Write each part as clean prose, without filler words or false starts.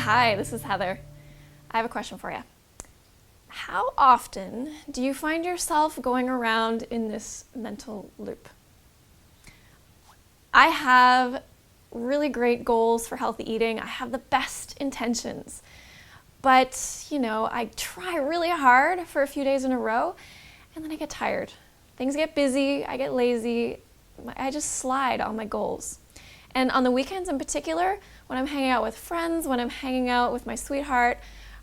Hi, this is Heather. I have a question for you. How often do you find yourself going around in this mental loop? I have really great goals for healthy eating. I have the best intentions. But, I try really hard for a few days in a row, and then I get tired. Things get busy, I get lazy, I just slide on my goals. And on the weekends in particular, when I'm hanging out with friends, when I'm hanging out with my sweetheart,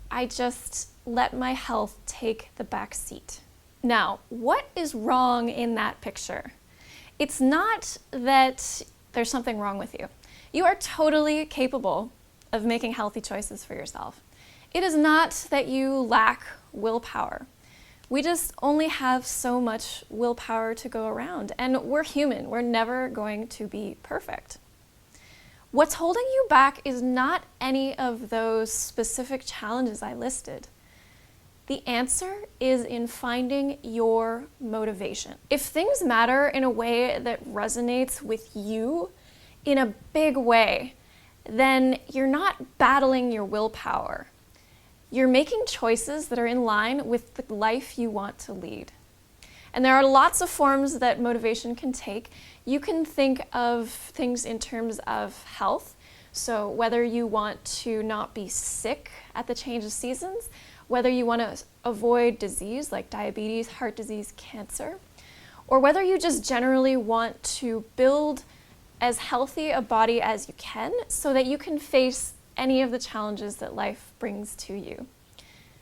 I just let my health take the back seat. Now, what is wrong in that picture? It's not that there's something wrong with you. You are totally capable of making healthy choices for yourself. It is not that you lack willpower. We just only have so much willpower to go around, and we're human. We're never going to be perfect. What's holding you back is not any of those specific challenges I listed. The answer is in finding your motivation. If things matter in a way that resonates with you in a big way, then you're not battling your willpower. You're making choices that are in line with the life you want to lead. And there are lots of forms that motivation can take. You can think of things in terms of health. So whether you want to not be sick at the change of seasons, whether you want to avoid disease like diabetes, heart disease, cancer, or whether you just generally want to build as healthy a body as you can so that you can face any of the challenges that life brings to you.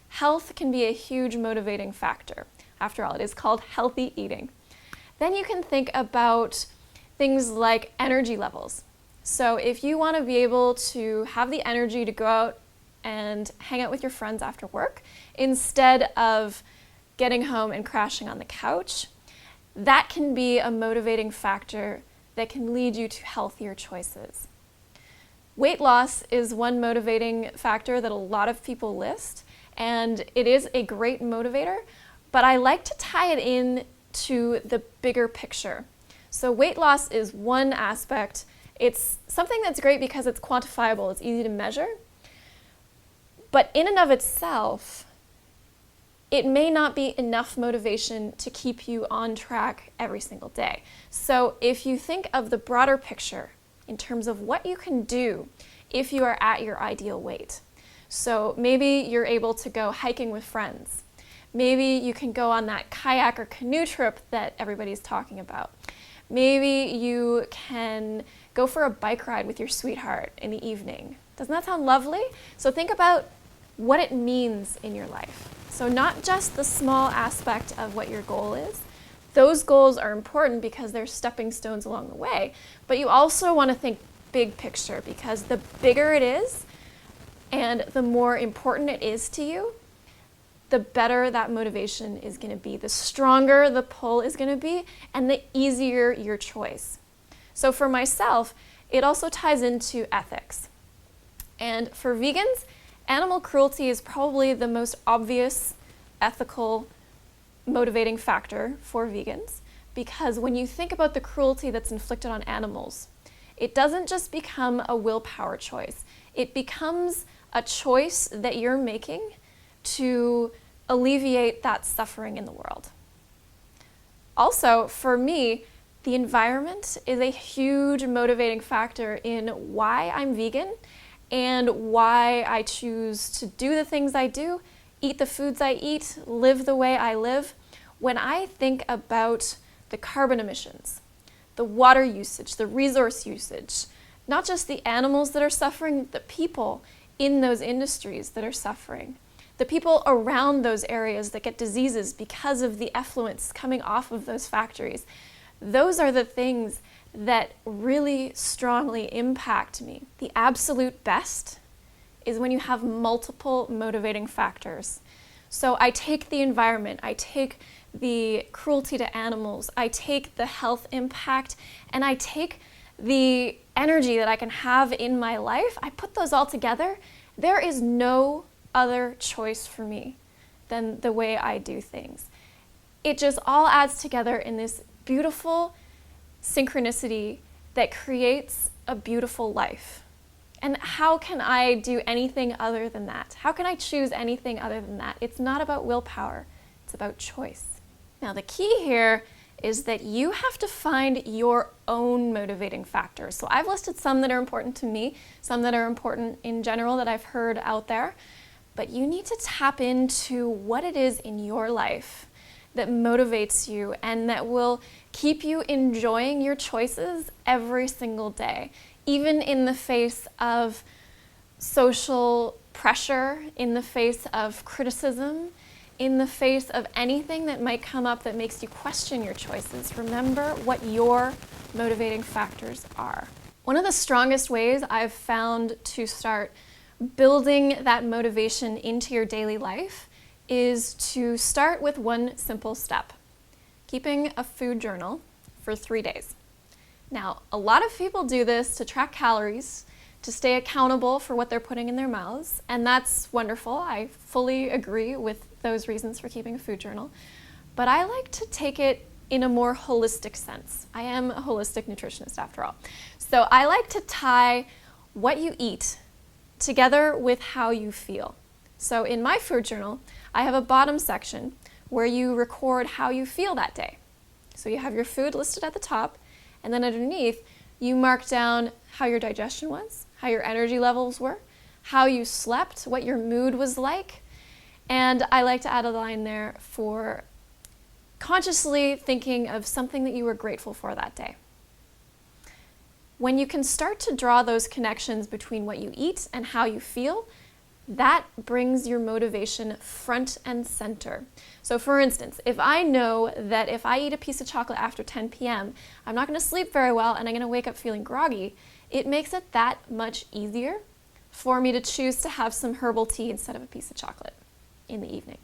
Health can be a huge motivating factor. After all, it is called healthy eating. Then you can think about things like energy levels. So if you want to be able to have the energy to go out and hang out with your friends after work, instead of getting home and crashing on the couch, that can be a motivating factor that can lead you to healthier choices. Weight loss is one motivating factor that a lot of people list, and it is a great motivator, but I like to tie it in to the bigger picture. So weight loss is one aspect. It's something that's great because it's quantifiable, it's easy to measure, but in and of itself, it may not be enough motivation to keep you on track every single day. So if you think of the broader picture in terms of what you can do if you are at your ideal weight. So maybe you're able to go hiking with friends. Maybe you can go on that kayak or canoe trip that everybody's talking about. Maybe you can go for a bike ride with your sweetheart in the evening. Doesn't that sound lovely? So think about what it means in your life. So not just the small aspect of what your goal is. Those goals are important because they're stepping stones along the way, but you also want to think big picture because the bigger it is and the more important it is to you, the better that motivation is going to be, the stronger the pull is going to be, and the easier your choice. So for myself, it also ties into ethics. And for vegans, animal cruelty is probably the most obvious ethical motivating factor for vegans, because when you think about the cruelty that's inflicted on animals, it doesn't just become a willpower choice. It becomes a choice that you're making to alleviate that suffering in the world. Also, for me, the environment is a huge motivating factor in why I'm vegan and why I choose to do the things I do, eat the foods I eat, live the way I live. When I think about the carbon emissions, the water usage, the resource usage, not just the animals that are suffering, the people in those industries that are suffering, the people around those areas that get diseases because of the effluents coming off of those factories, those are the things that really strongly impact me. The absolute best is when you have multiple motivating factors. So I take the environment, I take the cruelty to animals, I take the health impact, and I take the energy that I can have in my life. I put those all together. There is no other choice for me than the way I do things. It just all adds together in this beautiful synchronicity that creates a beautiful life. And how can I do anything other than that? How can I choose anything other than that? It's not about willpower, it's about choice. Now, the key here is that you have to find your own motivating factors. So I've listed some that are important to me, some that are important in general that I've heard out there, but you need to tap into what it is in your life that motivates you and that will keep you enjoying your choices every single day, even in the face of social pressure, in the face of criticism, in the face of anything that might come up that makes you question your choices. Remember what your motivating factors are. One of the strongest ways I've found to start building that motivation into your daily life is to start with one simple step: keeping a food journal for 3 days. Now, a lot of people do this to track calories, to stay accountable for what they're putting in their mouths, and that's wonderful. I fully agree with those reasons for keeping a food journal. But I like to take it in a more holistic sense. I am a holistic nutritionist after all. So I like to tie what you eat together with how you feel. So in my food journal, I have a bottom section where you record how you feel that day. So you have your food listed at the top, and then underneath, you mark down how your digestion was, how your energy levels were, how you slept, what your mood was like. And I like to add a line there for consciously thinking of something that you were grateful for that day. When you can start to draw those connections between what you eat and how you feel, that brings your motivation front and center. So for instance, if I know that if I eat a piece of chocolate after 10 p.m., I'm not going to sleep very well and I'm going to wake up feeling groggy, it makes it that much easier for me to choose to have some herbal tea instead of a piece of chocolate in the evening.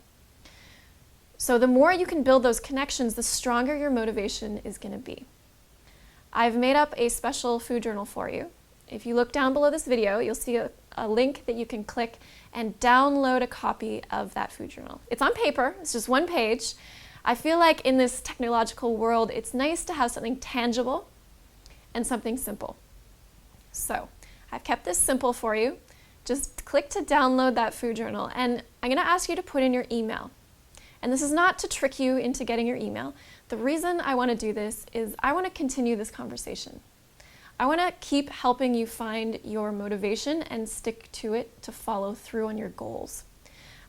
So the more you can build those connections, the stronger your motivation is going to be. I've made up a special food journal for you. If you look down below this video, you'll see a link that you can click and download a copy of that food journal. It's on paper, it's just one page. I feel like in this technological world, it's nice to have something tangible and something simple. So I've kept this simple for you. Just click to download that food journal, and I'm going to ask you to put in your email. And this is not to trick you into getting your email. The reason I want to do this is I want to continue this conversation. I want to keep helping you find your motivation and stick to it to follow through on your goals.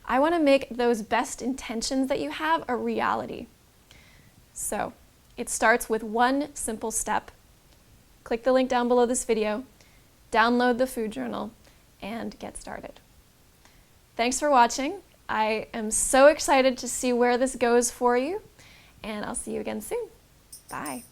I want to make those best intentions that you have a reality. So it starts with one simple step. Click the link down below this video, download the food journal, and get started. Thanks for watching. I am so excited to see where this goes for you, and I'll see you again soon. Bye.